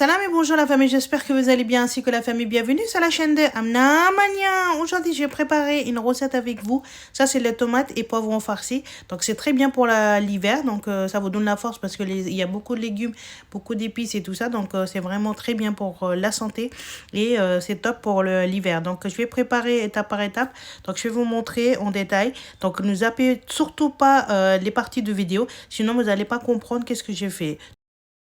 Salam et bonjour la famille, j'espère que vous allez bien ainsi que la famille. Bienvenue sur la chaîne de Amna Mania. Aujourd'hui, je vais préparer une recette avec vous. Ça, c'est les tomates et poivrons farcis. Donc, c'est très bien pour l'hiver. Donc, ça vous donne la force parce qu'il y a beaucoup de légumes, beaucoup d'épices et tout ça. Donc, c'est vraiment très bien pour la santé et c'est top pour l'hiver. Donc, je vais préparer étape par étape. Donc, je vais vous montrer en détail. Donc, ne zappez surtout pas les parties de vidéo. Sinon, vous n'allez pas comprendre qu'est-ce que j'ai fait.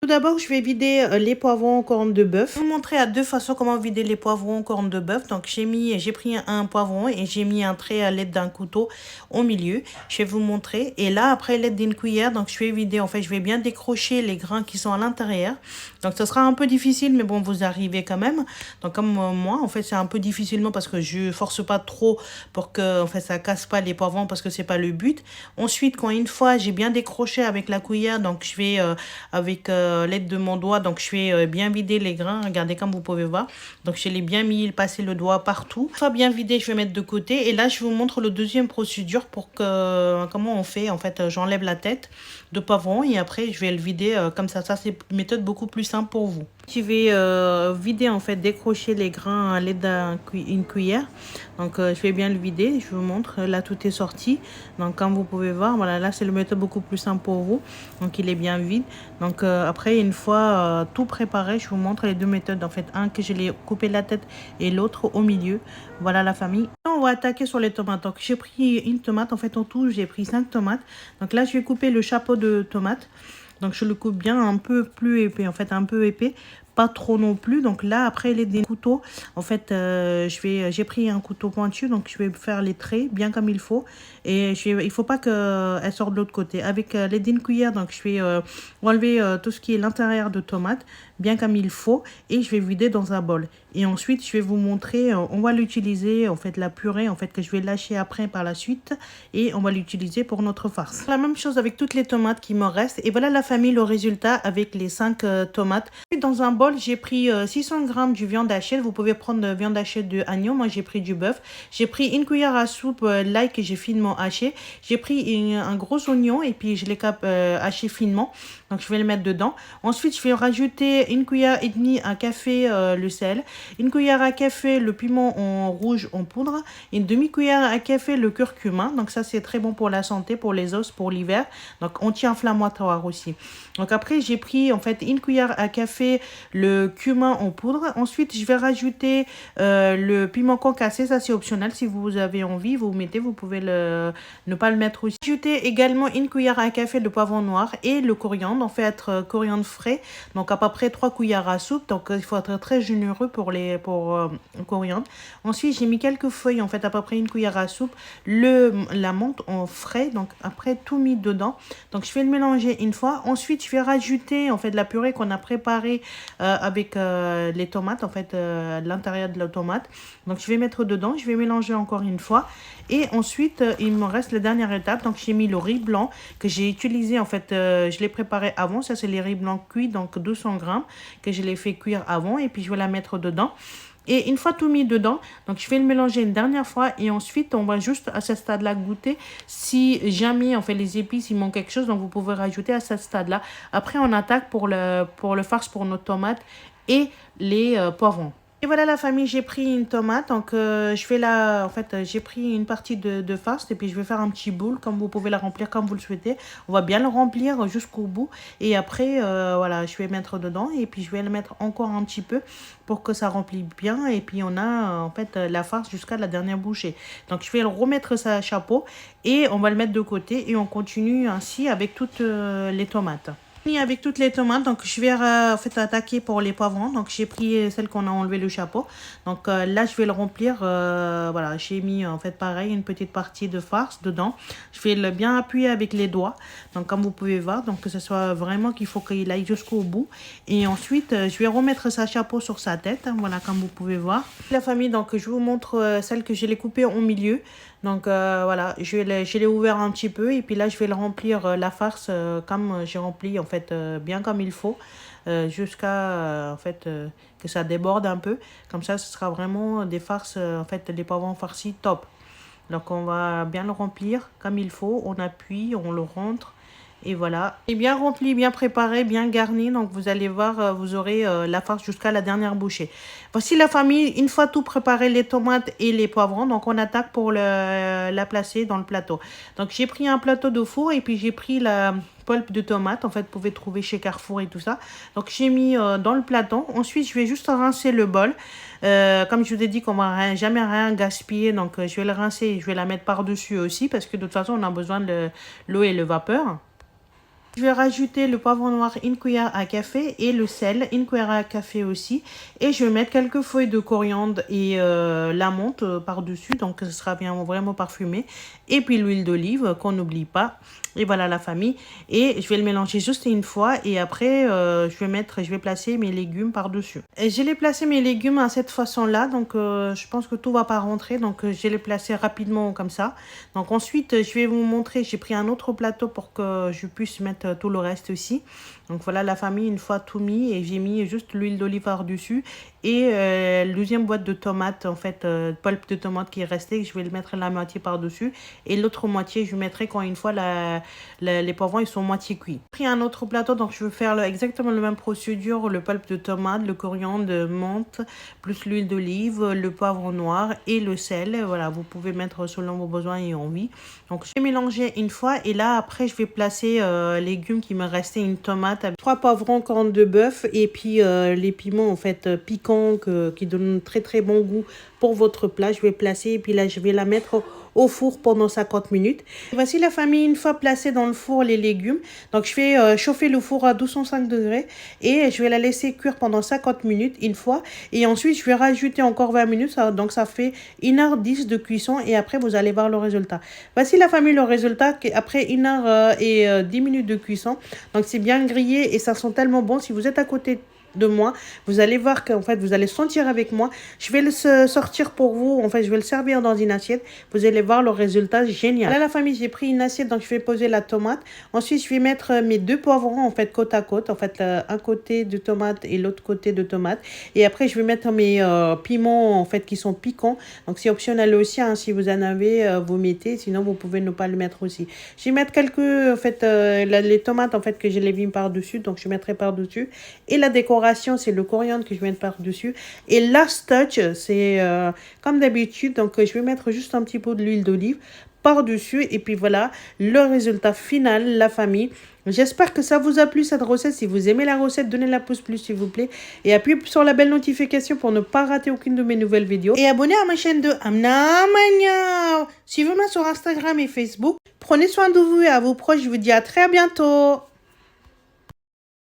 Tout d'abord, je vais vider les poivrons cornes de bœuf. Je vais vous montrer à deux façons comment vider les poivrons cornes de bœuf. Donc, j'ai pris un poivron et j'ai mis un trait à l'aide d'un couteau au milieu. Je vais vous montrer. Et là, après l'aide d'une cuillère, donc je vais vider. En fait, je vais bien décrocher les grains qui sont à l'intérieur. Donc, ce sera un peu difficile, mais bon, vous arrivez quand même. Donc, comme moi, en fait, c'est un peu difficilement parce que je force pas trop pour que, en fait, ça casse pas les poivrons parce que c'est pas le but. Ensuite, quand une fois j'ai bien décroché avec la cuillère, donc je vais avec l'aide de mon doigt, donc je vais bien vider les grains, regardez comme vous pouvez voir. Donc je l'ai bien mis, passer le doigt partout. Une fois bien vidé, je vais mettre de côté et là je vous montre le deuxième procédure pour que comment on fait. En fait, j'enlève la tête de poivron et après je vais le vider comme ça. Ça, c'est une méthode beaucoup plus simple pour vous. Je vais vider, en fait, décrocher les grains à l'aide d'une cuillère. Donc je vais bien le vider, je vous montre, là tout est sorti. Donc comme vous pouvez voir, voilà, là c'est le méthode beaucoup plus simple pour vous. Donc il est bien vide. Donc après, une fois tout préparé, je vous montre les deux méthodes. En fait, un que je l'ai coupé la tête et l'autre au milieu. Voilà la famille. On va attaquer sur les tomates. Donc j'ai pris une tomate, en fait en tout j'ai pris 5 tomates. Donc là je vais couper le chapeau de tomate. Donc je le coupe bien un peu plus épais, en fait un peu épais, pas trop non plus. Donc là après les des couteaux, en fait j'ai pris un couteau pointu, donc je vais faire les traits bien comme il faut. Et il faut pas qu'elle sorte de l'autre côté. Avec l'aide d'une cuillère, donc je vais enlever tout ce qui est l'intérieur de tomate bien comme il faut et je vais vider dans un bol. Et ensuite je vais vous montrer, on va l'utiliser, en fait la purée en fait que je vais lâcher après par la suite et on va l'utiliser pour notre farce. La même chose avec toutes les tomates qui me restent et voilà la famille, le résultat avec les 5 tomates. Dans un bol, j'ai pris 600 g de viande hachée. Vous pouvez prendre de viande hachée de agneau. Moi, j'ai pris du bœuf. J'ai pris une cuillère à soupe l'ail que j'ai finement haché. J'ai pris un gros oignon et puis je l'ai haché finement. Donc, je vais le mettre dedans. Ensuite, je vais rajouter une cuillère et demie à café le sel, une cuillère à café le piment en rouge en poudre, une demi-cuillère à café le curcuma. Donc, ça, c'est très bon pour la santé, pour les os, pour l'hiver. Donc, anti-inflammatoire aussi. Donc, après, j'ai pris en fait une cuillère à café le cumin en poudre. Ensuite, je vais rajouter le piment concassé. Ça, c'est optionnel. Si vous avez envie, vous mettez. Vous pouvez ne pas le mettre aussi. Ajouter également une cuillère à café de poivron noir et le coriandre. En fait, coriandre frais. Donc, à peu près 3 cuillères à soupe. Donc, il faut être très généreux pour le coriandre. Ensuite, j'ai mis quelques feuilles. En fait, à peu près une cuillère à soupe. La menthe en frais. Donc, après, tout mis dedans. Donc, je vais le mélanger une fois. Ensuite, je vais rajouter en fait la purée qu'on a préparée avec les tomates, en fait l'intérieur de la tomate. Donc je vais mettre dedans, je vais mélanger encore une fois et ensuite il me reste la dernière étape. Donc j'ai mis le riz blanc que j'ai utilisé, en fait je l'ai préparé avant. Ça c'est les riz blancs cuits, donc 200 g que je l'ai fait cuire avant et puis je vais la mettre dedans. Et une fois tout mis dedans, donc je vais le mélanger une dernière fois et ensuite on va juste à ce stade-là goûter si jamais en fait les épices il manque quelque chose, donc vous pouvez rajouter à ce stade-là. Après on attaque pour le farce pour nos tomates et les poivrons. Et voilà la famille, j'ai pris une tomate, donc je vais en fait j'ai pris une partie de farce et puis je vais faire un petit boule, comme vous pouvez la remplir comme vous le souhaitez. On va bien le remplir jusqu'au bout et après voilà, je vais mettre dedans et puis je vais le mettre encore un petit peu pour que ça remplisse bien et puis on a en fait la farce jusqu'à la dernière bouchée. Donc je vais le remettre sa chapeau et on va le mettre de côté et on continue ainsi avec toutes les tomates. Avec toutes les tomates, donc je vais en fait attaquer pour les poivrons. Donc j'ai pris celle qu'on a enlevé le chapeau. Donc là je vais le remplir. Voilà, j'ai mis en fait pareil une petite partie de farce dedans. Je vais le bien appuyer avec les doigts. Donc comme vous pouvez voir, donc que ce soit vraiment qu'il faut qu'il aille jusqu'au bout. Et ensuite je vais remettre sa chapeau sur sa tête. Hein, voilà comme vous pouvez voir. La famille, donc je vous montre celle que je l'ai coupée au milieu. Donc voilà, je l'ai ouvert un petit peu et puis là je vais le remplir la farce comme j'ai rempli en fait bien comme il faut jusqu'à en fait que ça déborde un peu. Comme ça, ce sera vraiment des farces en fait des poivrons farcis top. Donc on va bien le remplir comme il faut, on appuie, on le rentre Et voilà, et bien rempli, bien préparé, bien garni. Donc vous allez voir, vous aurez la farce jusqu'à la dernière bouchée. Voici la famille, une fois tout préparé, les tomates et les poivrons. Donc on attaque pour la placer dans le plateau. Donc j'ai pris un plateau de four et puis j'ai pris la pulpe de tomate. En fait, vous pouvez trouver chez Carrefour et tout ça. Donc j'ai mis dans le plateau. Ensuite, je vais juste rincer le bol. Comme je vous ai dit qu'on va jamais rien gaspiller. Donc je vais le rincer et je vais la mettre par-dessus aussi parce que de toute façon, on a besoin de l'eau et le vapeur. Je vais rajouter le poivron noir, une cuillère à café, et le sel, une cuillère à café aussi. Et je vais mettre quelques feuilles de coriandre et la menthe par-dessus. Donc, ce sera bien vraiment parfumé. Et puis, l'huile d'olive qu'on n'oublie pas. Et voilà la famille. Et je vais le mélanger juste une fois. Et après, je vais placer mes légumes par-dessus. Et je vais placer mes légumes à cette façon-là. Donc, je pense que tout va pas rentrer. Donc, je vais les placer rapidement comme ça. Donc, ensuite, je vais vous montrer. J'ai pris un autre plateau pour que je puisse mettre tout le reste aussi. Donc voilà la famille, une fois tout mis, et j'ai mis juste l'huile d'olive par-dessus et la deuxième boîte de tomates, en fait, pulpe de tomate qui est restée, je vais le mettre la moitié par-dessus et l'autre moitié je mettrai quand une fois les poivrons ils sont moitié cuits. J'ai pris un autre plateau, donc je vais faire exactement la même procédure, le pulpe de tomate, le coriandre, menthe, plus l'huile d'olive, le poivron noir et le sel. Voilà, vous pouvez mettre selon vos besoins et envie. Donc je vais mélanger une fois et là après je vais placer légumes qui me restaient, une tomate avec 3 poivrons, cornes de bœuf et puis les piments en fait piquants qui donnent très très bon goût pour votre plat. Je vais placer et puis là je vais la mettre au four pendant 50 minutes. Et voici la famille, une fois placé dans le four les légumes. Donc je vais chauffer le four à 205 degrés et je vais la laisser cuire pendant 50 minutes une fois. Et ensuite je vais rajouter encore 20 minutes. Donc ça fait 1h10 de cuisson et après vous allez voir le résultat. Voici la famille le résultat après 1h10 minutes de cuisson. Donc c'est bien grillé et ça sent tellement bon. Si vous êtes à côté de moi, vous allez voir qu'en fait vous allez sentir avec moi. Je vais le sortir pour vous, en fait je vais le servir dans une assiette. Vous allez voir le résultat génial. Là la famille, j'ai pris une assiette, donc je vais poser la tomate. Ensuite je vais mettre mes 2 poivrons en fait côte à côte, en fait un côté de tomate et l'autre côté de tomate. Et après je vais mettre mes piments en fait qui sont piquants. Donc c'est optionnel aussi, hein, si vous en avez vous mettez, sinon vous pouvez ne pas le mettre aussi. Je vais mettre quelques en fait les tomates en fait que je les mis par dessus, donc je mettrai par dessus. Et la décoration, c'est le coriandre que je vais mettre par-dessus. Et last touch, c'est comme d'habitude. Donc, je vais mettre juste un petit peu de l'huile d'olive par-dessus. Et puis voilà, le résultat final, la famille. J'espère que ça vous a plu cette recette. Si vous aimez la recette, donnez la pouce plus s'il vous plaît. Et appuyez sur la belle notification pour ne pas rater aucune de mes nouvelles vidéos. Et abonnez à ma chaîne de Amna Mania. Suivez-moi sur Instagram et Facebook. Prenez soin de vous et à vos proches. Je vous dis à très bientôt.